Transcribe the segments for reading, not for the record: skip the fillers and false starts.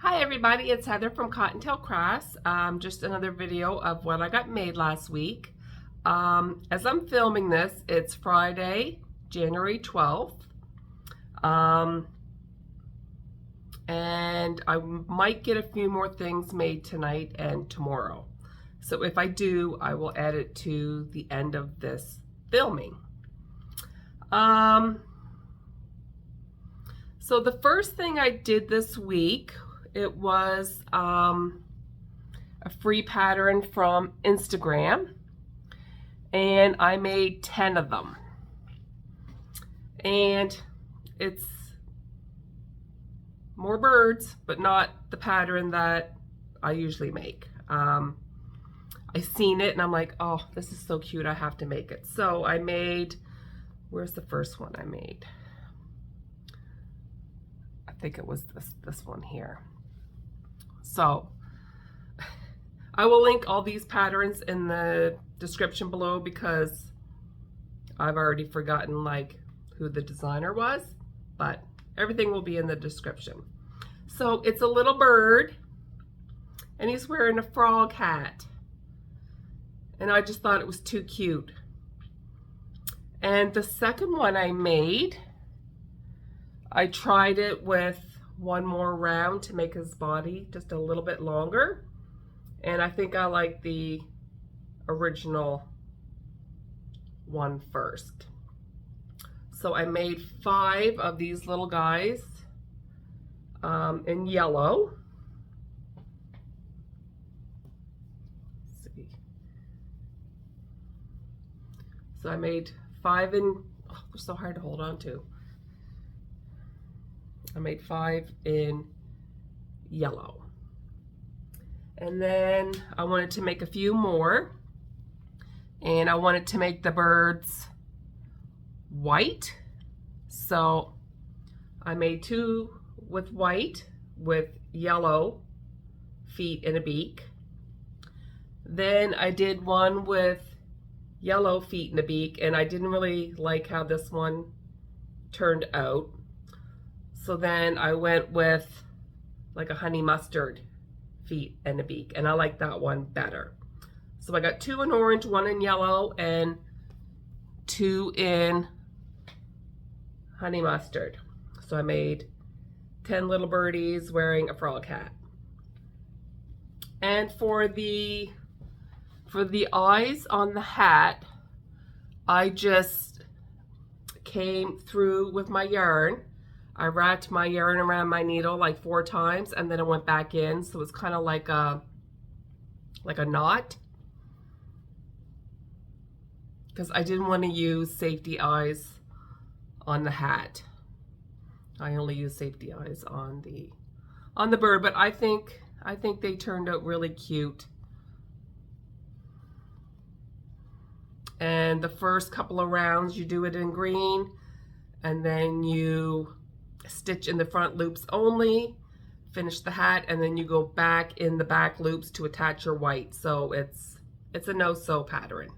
Hi everybody, it's Heather from Cottontail Crafts. Just another video of what I got made last week. As I'm filming this, it's Friday, January 12th. And I might get a few more things made tonight and tomorrow. So if I do, I will add it to the end of this filming. So the first thing I did this week, it was a free pattern from Instagram, and I made 10 of them. And it's more birds, but not the pattern that I usually make. I seen it and I'm like, oh, this is so cute, I have to make it. So I made, where's the first one I made? I think it was this one here. So I will link all these patterns in the description below because I've already forgotten like who the designer was, but everything will be in the description. So it's a little bird and he's wearing a frog hat. And I just thought it was too cute. And the second one I made, I tried it with one more round to make his body just a little bit longer. And I think I like the original one first. So I made 5 of these little guys in yellow. Let's see. So I made 5 in, oh, they're so hard to hold on to. I made 5 in yellow. And then I wanted to make a few more. And I wanted to make the birds white. So I made 2 with white with yellow feet and a beak. Then I did one with yellow feet and a beak, and I didn't really like how this one turned out. So then I went with like a honey mustard feet and a beak, and I like that one better. So I got 2 in orange, 1 in yellow, and 2 in honey mustard. So I made 10 little birdies wearing a frog hat. And for the eyes on the hat, I just came through with my yarn. I wrapped my yarn around my needle like 4 times and then it went back in, so it's kind of like a knot, because I didn't want to use safety eyes on the hat. I only use safety eyes on the bird, but I think they turned out really cute. And the first couple of rounds you do it in green, and then you stitch in the front loops only, finish the hat, and then you go back in the back loops to attach your white. So it's a no-sew pattern.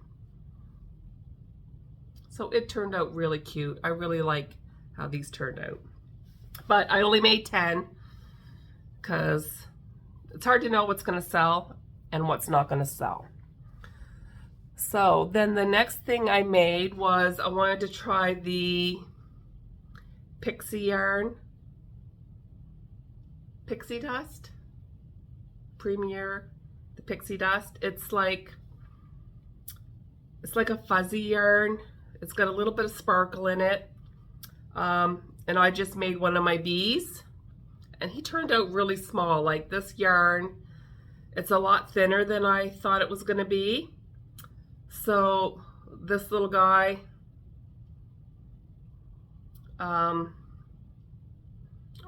So it turned out really cute. I really like how these turned out. But I only made 10 because it's hard to know what's going to sell and what's not going to sell. So then the next thing I made was I wanted to try the pixie yarn, pixie dust, Premier, the pixie dust. It's like a fuzzy yarn. It's got a little bit of sparkle in it. And I just made one of my bees, and he turned out really small. Like this yarn, it's a lot thinner than I thought it was going to be. So this little guy, I'll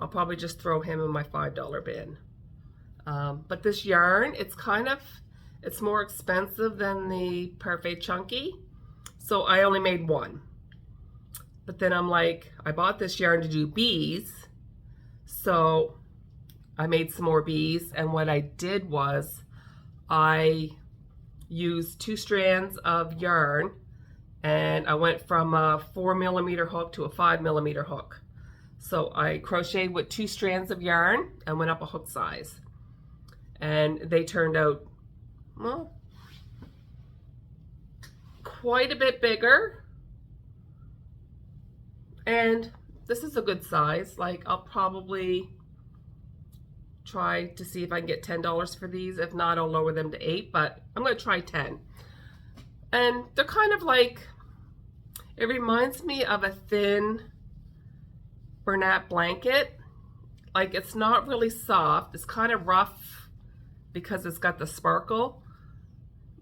probably just throw him in my $5 bin. But this yarn, it's more expensive than the Parfait Chunky. So I only made 1. But then I'm like, I bought this yarn to do bees. So I made some more bees. And what I did was I used 2 strands of yarn, and I went from a 4mm hook to a 5mm hook. So I crocheted with 2 strands of yarn and went up a hook size. And they turned out, well, quite a bit bigger. And this is a good size. Like, I'll probably try to see if I can get $10 for these. If not, I'll lower them to 8, but I'm going to try 10. And they're kind of like, it reminds me of a thin Bernat blanket. Like, it's not really soft. It's kind of rough because it's got the sparkle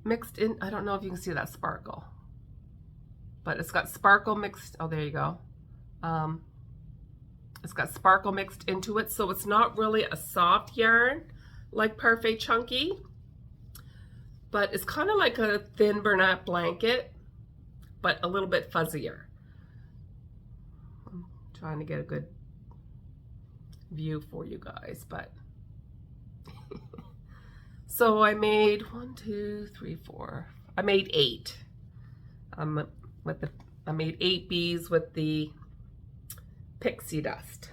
mixed in. I don't know if you can see that sparkle, but it's got sparkle mixed. Oh, there you go. It's got sparkle mixed into it, so it's not really a soft yarn like Parfait Chunky, but it's kind of like a thin Bernat blanket, but a little bit fuzzier. I'm trying to get a good view for you guys, but so I made 1, 2, 3, 4. I made 8. I made 8 bees with the pixie dust.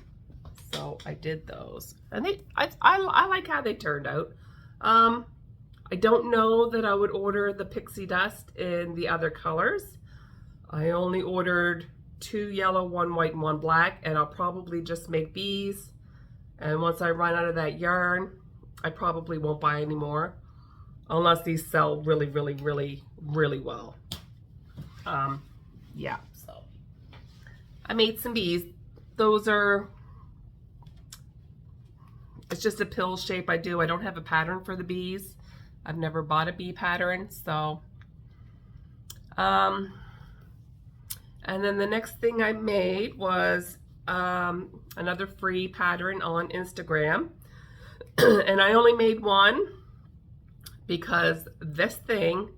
So I did those, and I like how they turned out. I don't know that I would order the pixie dust in the other colors. I only ordered 2 yellow, 1 white, and 1 black, and I'll probably just make bees. And once I run out of that yarn, I probably won't buy any more, unless these sell really, really, really, really well. Yeah, so I made some bees. Those are, it's just a pill shape I do. I don't have a pattern for the bees. I've never bought a bee pattern, so. And then the next thing I made was another free pattern on Instagram. And I only made one because this thing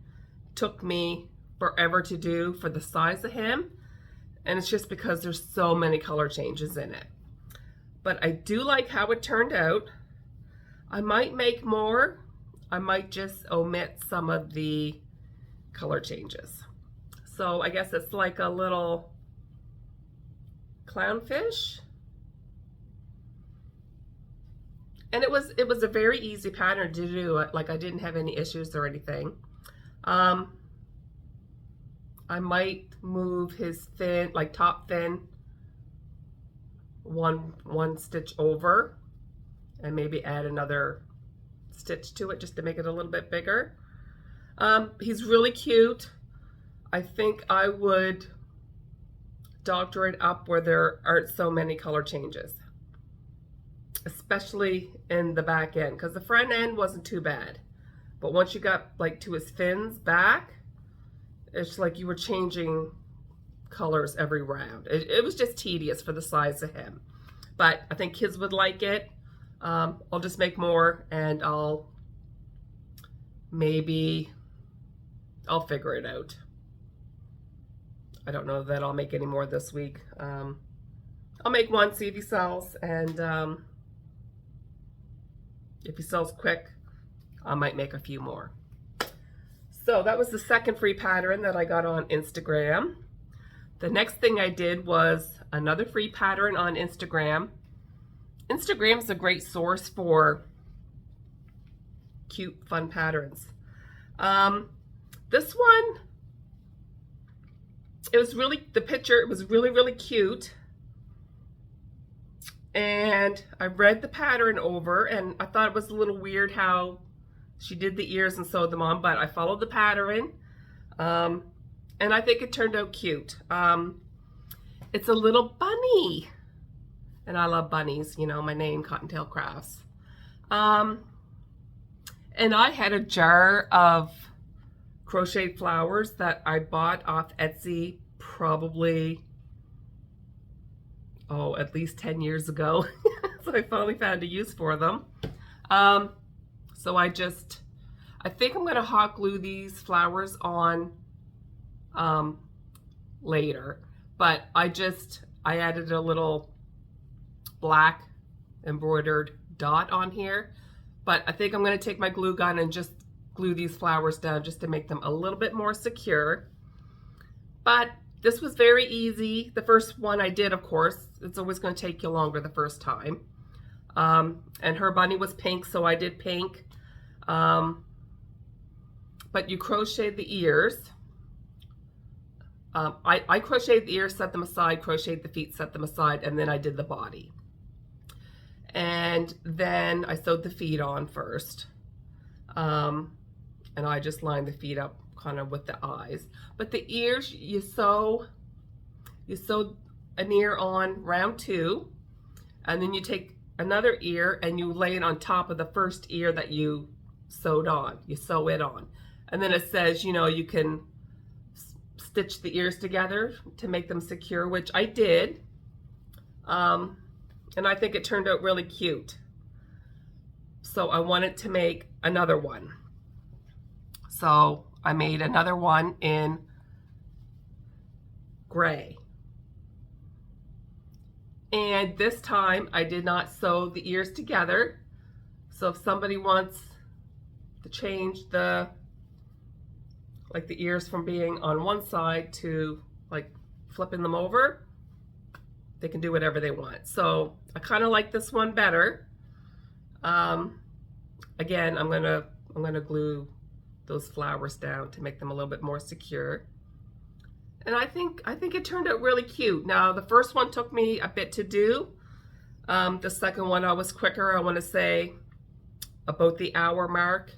took me forever to do for the size of him. And it's just because there's so many color changes in it. But I do like how it turned out. I might make more. I might just omit some of the color changes. So I guess it's like a little clownfish. And it was a very easy pattern to do. Like, I didn't have any issues or anything. I might move his fin, like top fin, one stitch over, and maybe add another stitch to it just to make it a little bit bigger. He's really cute. I think I would doctor it up where there aren't so many color changes, especially in the back end, because the front end wasn't too bad, but once you got like to his fins back, it's like you were changing colors every round. It was just tedious for the size of him, but I think kids would like it. I'll just make more, and I'll figure it out. I don't know that I'll make any more this week. I'll make one, see if he sells, and if he sells quick, I might make a few more. So that was the second free pattern that I got on Instagram. The next thing I did was another free pattern on Instagram. Instagram's a great source for cute, fun patterns. This one, it was really, the picture, it was really, really cute. And I read the pattern over, and I thought it was a little weird how she did the ears and sewed them on, but I followed the pattern. And I think it turned out cute. It's a little bunny. And I love bunnies, you know, my name, Cottontail Crafts. And I had a jar of crocheted flowers that I bought off Etsy probably, at least 10 years ago. So I finally found a use for them. So I think I'm gonna hot glue these flowers on later, but I added a little black embroidered dot on here, but I think I'm going to take my glue gun and just glue these flowers down just to make them a little bit more secure. But this was very easy. The first one I did, of course, It's always going to take you longer the first time. And her bunny was pink, so I did pink. But you crocheted the ears. I crocheted the ears, set them aside, crocheted the feet, set them aside, and then I did the body. And then I sewed the feet on first. And I just lined the feet up kind of with the eyes. But the ears, you sew an ear on round 2, and then you take another ear and you lay it on top of the first ear that you sewed on. You sew it on. And then it says, you know, you can stitch the ears together to make them secure, which I did. And I think it turned out really cute. So I wanted to make another one. So I made another one in gray. And this time I did not sew the ears together. So if somebody wants to change the ears from being on one side to like flipping them over, they can do whatever they want. So I kind of like this one better. Again, I'm gonna glue those flowers down to make them a little bit more secure. And I think it turned out really cute. Now the first one took me a bit to do. The second one I was quicker. I want to say about the hour mark.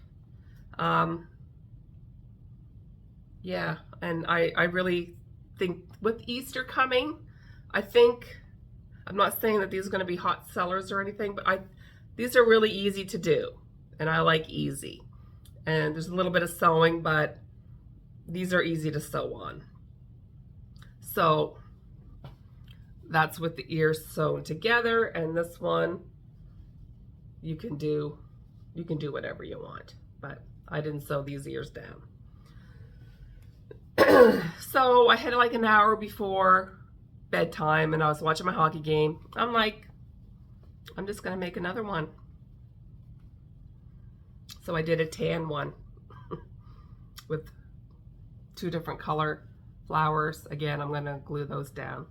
Yeah, and I really think with Easter coming, I'm not saying that these are going to be hot sellers or anything, but these are really easy to do, and I like easy. And there's a little bit of sewing, but these are easy to sew on. So that's with the ears sewn together, and this one you can do whatever you want, but I didn't sew these ears down. So I had like an hour before bedtime and I was watching my hockey game. I'm like, I'm just gonna make another one. So I did a tan one with 2 different color flowers. Again, I'm gonna glue those down.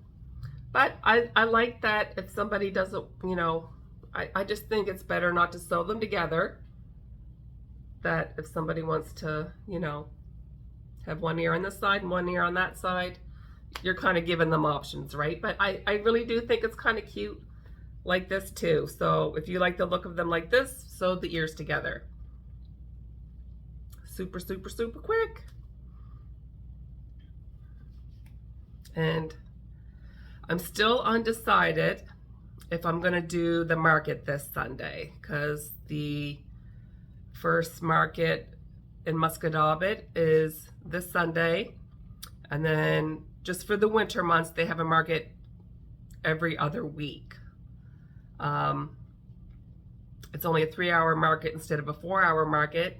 But I like that if somebody doesn't, you know, I just think it's better not to sew them together. That if somebody wants to, you know, have one ear on this side and one ear on that side, you're kind of giving them options, right? But I really do think it's kind of cute like this too. So if you like the look of them like this, sew the ears together. Super, super, super quick. And I'm still undecided if I'm gonna do the market this Sunday, because the first market in Muscatawbet is this Sunday, and then just for the winter months they have a market every other week. It's only a 3-hour market instead of a 4-hour market,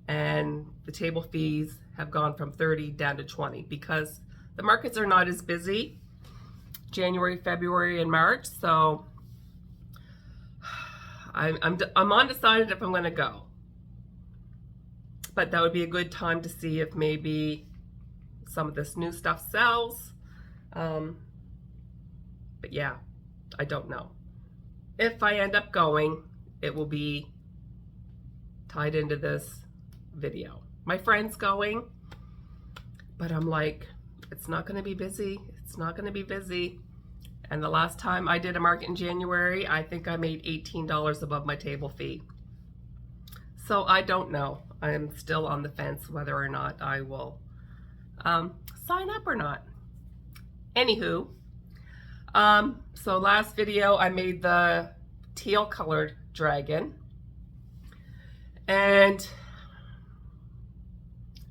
and the table fees have gone from 30 down to 20 because the markets are not as busy January, February, and March. So I'm undecided if I'm going to go. But that would be a good time to see if maybe some of this new stuff sells. But yeah, I don't know. If I end up going, it will be tied into this video. My friend's going, but I'm like, it's not going to be busy. It's not going to be busy. And the last time I did a market in January, I think I made $18 above my table fee. So I don't know. I am still on the fence whether or not I will sign up or not. Anywho, so last video I made the teal colored dragon, and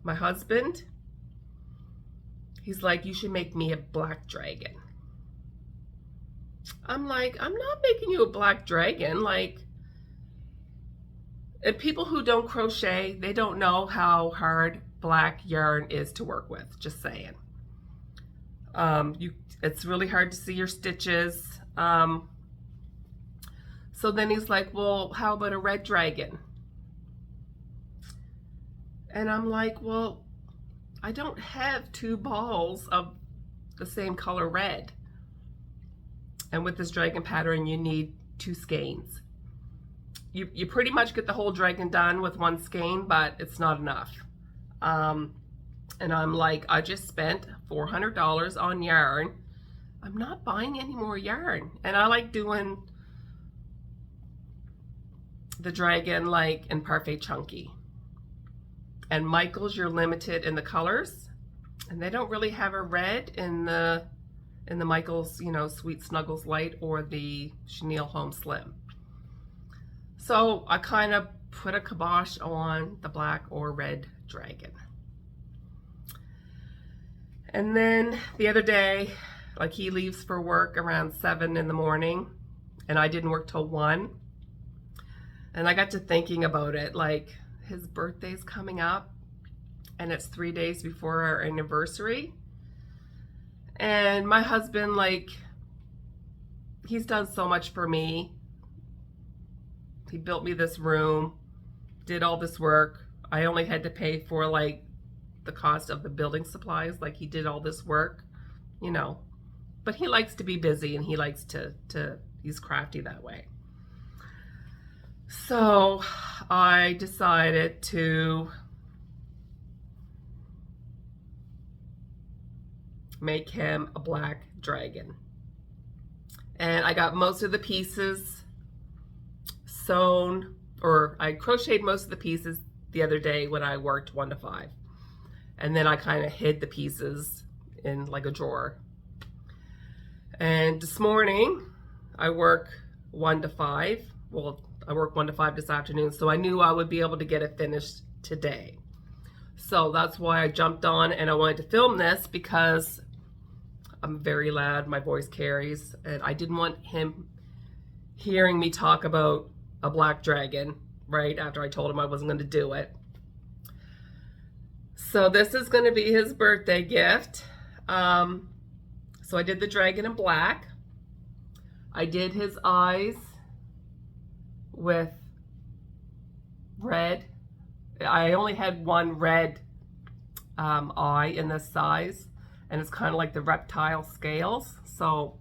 my husband, he's like, you should make me a black dragon. I'm like, I'm not making you a black dragon. Like, and people who don't crochet, they don't know how hard black yarn is to work with, just saying. It's really hard to see your stitches. So then he's like, well, how about a red dragon? And I'm like, well, I don't have 2 balls of the same color red. And with this dragon pattern, you need 2 skeins. You pretty much get the whole dragon done with 1 skein, but it's not enough. And I'm like, I just spent $400 on yarn. I'm not buying any more yarn. And I like doing the dragon like in Parfait Chunky. And Michael's, you're limited in the colors. And they don't really have a red in the Michael's, you know, Sweet Snuggles Light or the Chenille Home Slim. So I kind of put a kibosh on the black or red dragon. And then the other day, like, he leaves for work around 7 in the morning and I didn't work till 1. And I got to thinking about it, like, his birthday's coming up and it's 3 days before our anniversary. And my husband, like, he's done so much for me. He built me this room, did all this work. I only had to pay for, like, the cost of the building supplies. Like, he did all this work, you know. But he likes to be busy and he likes to he's crafty that way. So I decided to make him a black dragon. And I got most of the pieces sewn, or I crocheted most of the pieces the other day when I worked 1 to 5. And then I kind of hid the pieces in like a drawer. And this morning I work 1 to 5. Well, I work 1 to 5 this afternoon, so I knew I would be able to get it finished today. So that's why I jumped on and I wanted to film this, because I'm very loud, my voice carries, and I didn't want him hearing me talk about a black dragon right after I told him I wasn't going to do it. So this is going to be his birthday gift. So I did the dragon in black. I did his eyes with red. I only had 1 red eye in this size, and it's kind of like the reptile scales, so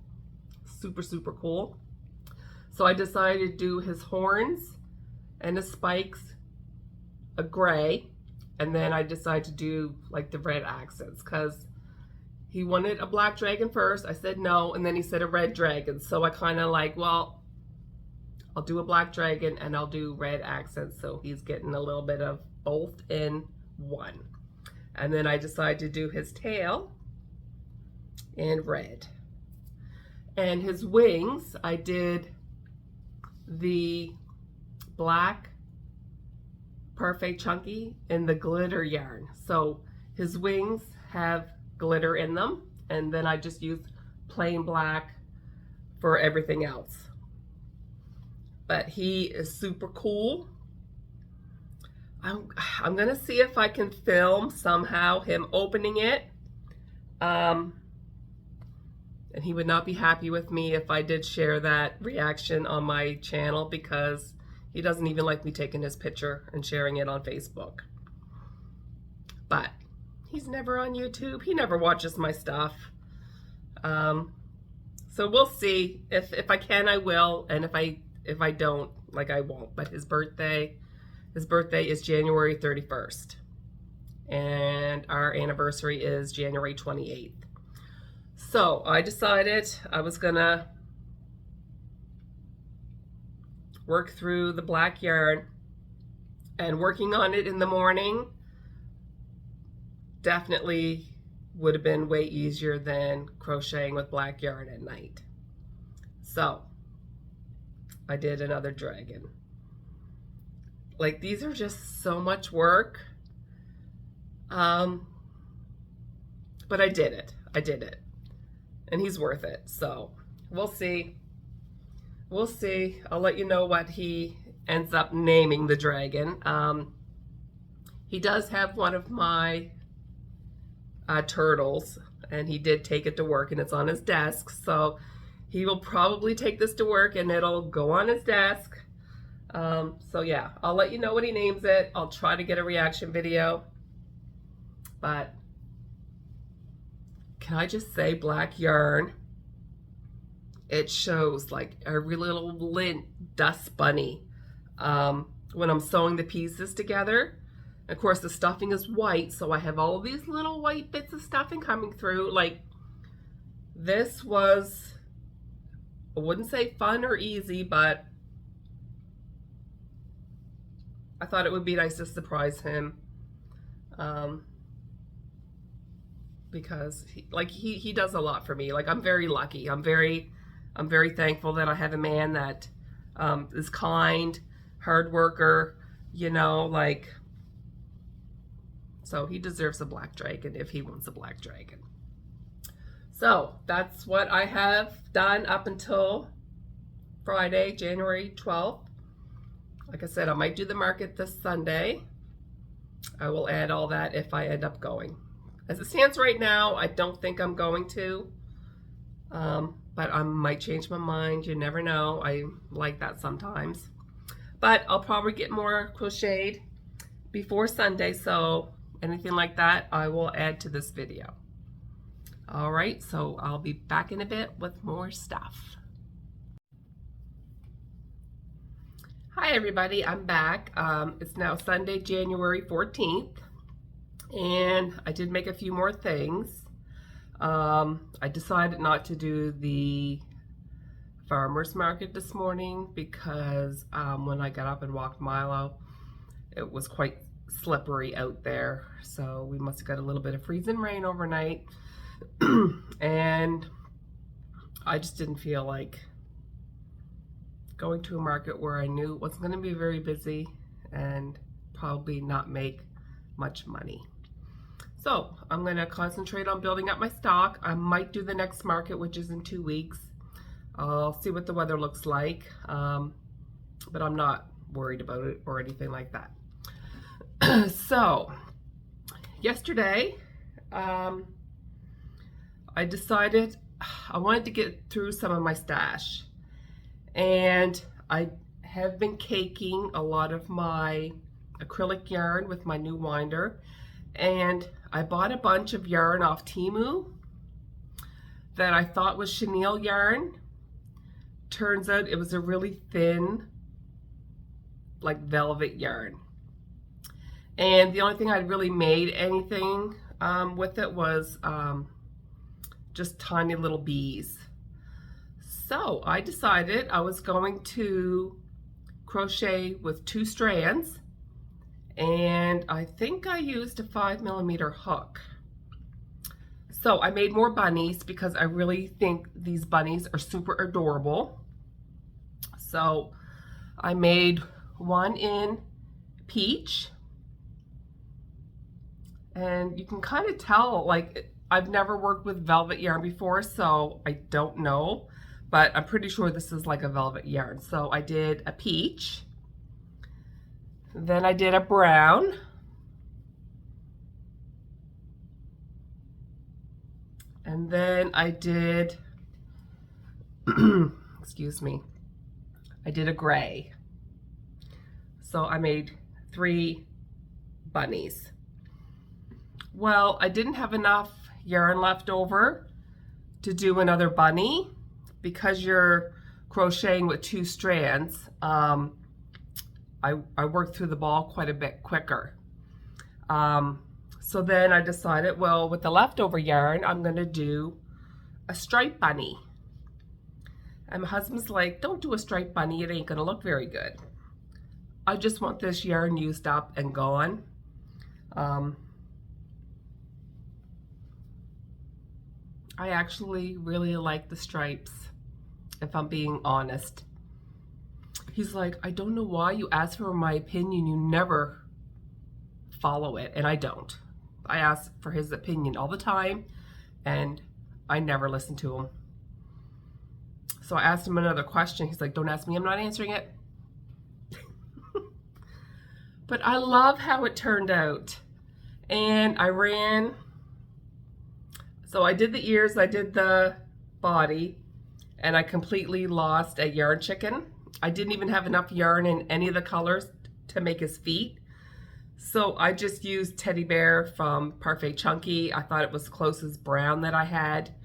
super, super cool. So I decided to do his horns and his spikes a gray, and then I decided to do like the red accents, because he wanted a black dragon first. I said no, and then he said a red dragon. So I kind of like, well, I'll do a black dragon and I'll do red accents, so he's getting a little bit of both in one. And then I decided to do his tail in red. And his wings, I did the black Parfait Chunky in the glitter yarn. So his wings have glitter in them, and then I just used plain black for everything else. But he is super cool. I'm gonna see if I can film somehow him opening it. And he would not be happy with me if I did share that reaction on my channel, because he doesn't even like me taking his picture and sharing it on Facebook. But he's never on YouTube. He never watches my stuff. So we'll see. If I can, I will, and if I don't, like, I won't. But his birthday is January 31st, and our anniversary is January 28th. So I decided I was gonna work through the black yarn, and working on it in the morning definitely would have been way easier than crocheting with black yarn at night. So I did another dragon. Like, these are just so much work. But I did it. And he's worth it. So we'll see. We'll see. I'll let you know what he ends up naming the dragon. He does have one of my turtles, and he did take it to work, and it's on his desk. So he will probably take this to work and it'll go on his desk. So yeah, I'll let you know when he names it. I'll try to get a reaction video. But can I just say, black yarn it shows like every little lint dust bunny when I'm sewing the pieces together. Of course, the stuffing is white, so I have all these little white bits of stuffing coming through. Like, this was, I wouldn't say fun or easy, but I thought it would be nice to surprise him. Because he does a lot for me. Like, I'm very lucky. I'm very thankful that I have a man that is kind, hard worker, you know, like, so he deserves a black dragon if he wants a black dragon. So that's what I have done up until Friday, January 12th. Like I said, I might do the market this Sunday. I will add all that if I end up going. As it stands right now, I don't think I'm going to, but I might change my mind. You never know. I like that sometimes. But I'll probably get more crocheted before Sunday, so anything like that, I will add to this video. All right, so I'll be back in a bit with more stuff. Hi everybody, I'm back. It's now Sunday, January 14th, and I did make a few more things. I decided not to do the farmer's market this morning because when I got up and walked Milo, it was quite slippery out there. So we must have got a little bit of freezing rain overnight. And I just didn't feel like going to a market where I knew it wasn't going to be very busy and probably not make much money. So I'm going to concentrate on building up my stock. I might do the next market, which is in 2 weeks. I'll see what the weather looks like, but I'm not worried about it or anything like that. So yesterday, I decided I wanted to get through some of my stash, and I have been caking a lot of my acrylic yarn with my new winder, and I bought a bunch of yarn off Temu that I thought was chenille yarn. Turns out it was a really thin, like velvet yarn. And the only thing I'd really made anything with it was just tiny little bees. So I decided I was going to crochet with 2 strands, and I think I used a 5mm hook. So I made more bunnies because I really think these bunnies are super adorable. So I made one in peach, and you can kind of tell, like, I've never worked with velvet yarn before, so I don't know, but I'm pretty sure this is like a velvet yarn. So I did a peach, then I did a brown, and then I did, excuse me, I did a gray. So I made 3 bunnies. Well, I didn't have enough yarn left over to do another bunny. Because you're crocheting with 2 strands, I worked through the ball quite a bit quicker. So then I decided, well, with the leftover yarn, I'm going to do a striped bunny. And my husband's like, don't do a striped bunny, it ain't going to look very good. I just want this yarn used up and gone. I actually really like the stripes, if I'm being honest. He's like, I don't know why you ask for my opinion, you never follow it. And I don't. I ask for his opinion all the time, and I never listen to him. So I asked him another question. He's like, don't ask me, I'm not answering it. But I love how it turned out. And I ran, so I did the ears, I did the body, and I completely lost a yarn chicken. I didn't even have enough yarn in any of the colors to make his feet. So I just used Teddy Bear from Parfait Chunky. I thought it was the closest brown that I had.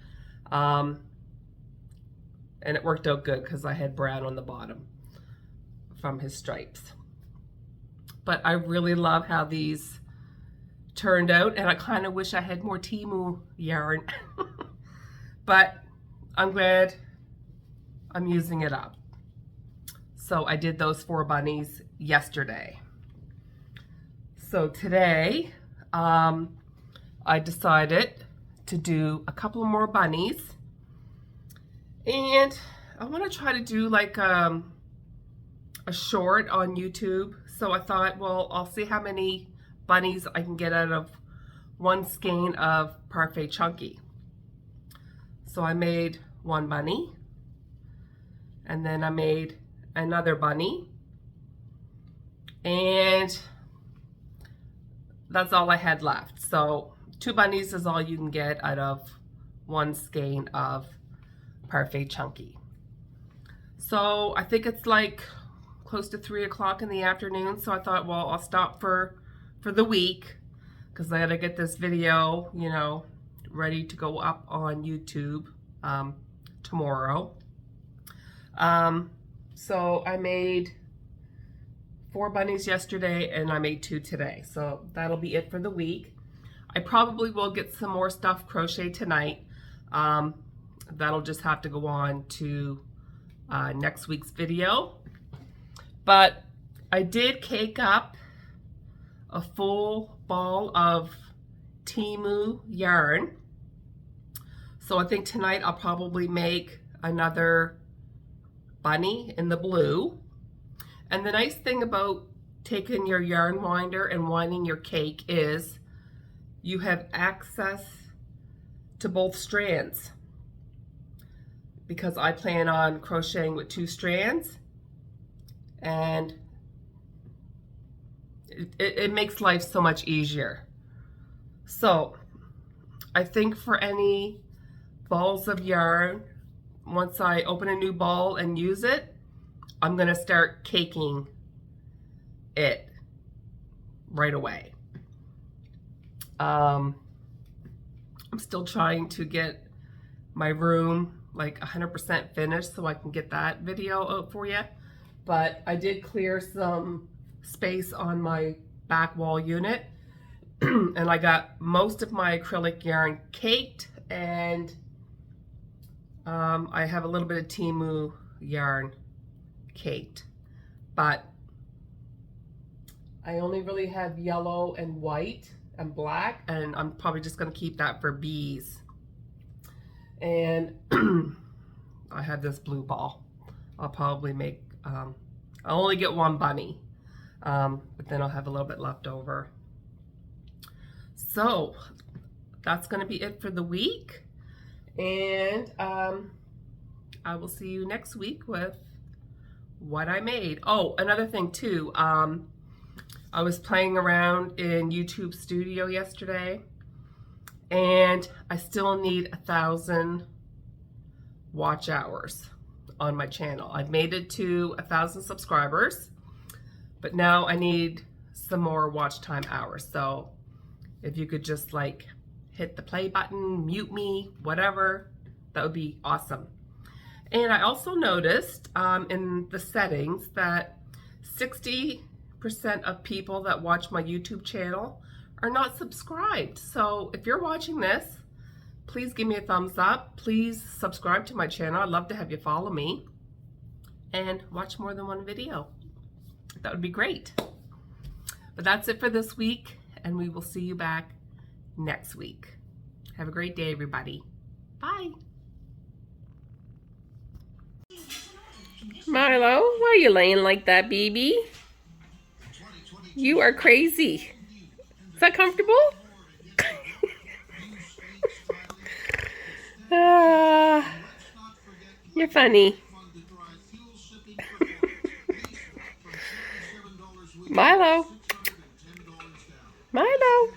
And it worked out good because I had brown on the bottom from his stripes. But I really love how these turned out, and I kind of wish I had more Temu yarn. But I'm glad I'm using it up. So I did those 4 bunnies yesterday. So today, I decided to do a couple more bunnies. And I want to try to do like a short on YouTube. So I thought, well, I'll see how many bunnies I can get out of one skein of Parfait Chunky. So I made 1 bunny, and then I made another bunny, and that's all I had left. So 2 bunnies is all you can get out of 1 skein of Parfait Chunky. So I think it's like close to 3 o'clock in the afternoon, so I thought, well, I'll stop for the week because I gotta get this video, you know, ready to go up on YouTube tomorrow. So I made 4 bunnies yesterday and I made 2 today. So that'll be it for the week. I probably will get some more stuff crocheted tonight. That'll just have to go on to next week's video. But I did cake up a full ball of Temu yarn. So I think tonight I'll probably make another bunny in the blue. And the nice thing about taking your yarn winder and winding your cake is you have access to both strands, because I plan on crocheting with 2 strands, and it makes life so much easier. So I think for any balls of yarn, once I open a new ball and use it, I'm gonna start caking it right away. I'm still trying to get my room like 100% finished so I can get that video out for you. But I did clear some space on my back wall unit and I got most of my acrylic yarn caked, and I have a little bit of Temu yarn caked, but I only really have yellow and white and black, and I'm probably just going to keep that for bees. And I have this blue ball. I'll probably make, I'll only get 1 bunny, but then I'll have a little bit left over. So that's going to be it for the week, and I will see you next week with what I made. Oh, another thing too, I was playing around in YouTube Studio yesterday, and I still need 1,000 watch hours on my channel. I've made it to 1,000 subscribers, but now I need some more watch time hours. So if you could just like hit the play button, mute me, whatever, that would be awesome. And I also noticed in the settings that 60% of people that watch my YouTube channel are not subscribed. So if you're watching this, please give me a thumbs up. Please subscribe to my channel. I'd love to have you follow me and watch more than 1 video. That would be great. But that's it for this week, and we will see you back next week. Have a great day, everybody. Bye. Milo, why are you laying like that, baby? You are crazy. Is that comfortable? You're funny. Milo. Milo.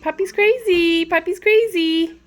Puppy's crazy. Puppy's crazy.